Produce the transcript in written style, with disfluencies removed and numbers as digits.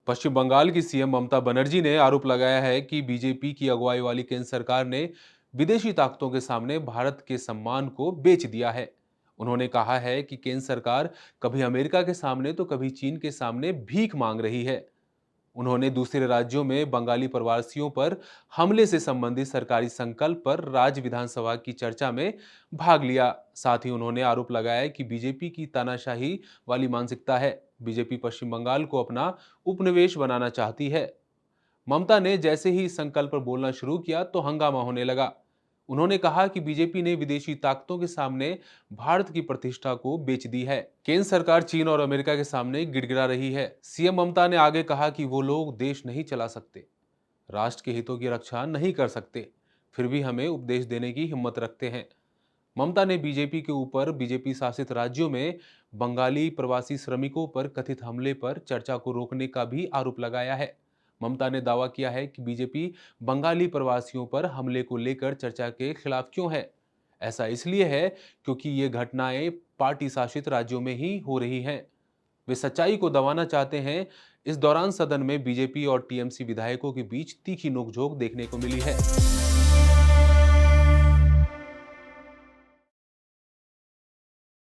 पश्चिम बंगाल की सीएम ममता बनर्जी ने आरोप लगाया है कि बीजेपी की अगुवाई वाली केंद्र सरकार ने विदेशी ताकतों के सामने भारत के सम्मान को बेच दिया है। उन्होंने कहा है कि केंद्र सरकार कभी अमेरिका के सामने तो कभी चीन के सामने भीख मांग रही है। उन्होंने दूसरे राज्यों में बंगाली प्रवासियों पर हमले से संबंधित सरकारी संकल्प पर राज्य विधानसभा की चर्चा में भाग लिया। साथ ही उन्होंने आरोप लगाया कि बीजेपी की तानाशाही वाली मानसिकता है। बीजेपी पश्चिम बंगाल को अपना उपनिवेश बनाना चाहती है। ममता ने जैसे ही इस संकल्प पर बोलना शुरू किया तो हंगामा होने लगा। उन्होंने कहा कि बीजेपी ने विदेशी ताकतों के सामने भारत की प्रतिष्ठा को बेच दी है। केंद्र सरकार चीन और अमेरिका के सामने गिड़गिड़ा रही है। सीएम ममता ने आगे कहा कि वो लोग देश नहीं चला सकते, राष्ट्र के हितों की रक्षा नहीं कर सकते, फिर भी हमें उपदेश देने की हिम्मत रखते हैं। ममता ने बीजेपी के ऊपर बीजेपी शासित राज्यों में बंगाली प्रवासी श्रमिकों पर कथित हमले पर चर्चा को रोकने का भी आरोप लगाया है। ममता ने दावा किया है कि बीजेपी बंगाली प्रवासियों पर हमले को लेकर चर्चा के खिलाफ क्यों है। ऐसा इसलिए है क्योंकि ये घटनाएं पार्टी शासित राज्यों में ही हो रही हैं। वे सच्चाई को दबाना चाहते हैं। इस दौरान सदन में बीजेपी और टीएमसी विधायकों के बीच तीखी नोकझोंक देखने को मिली है।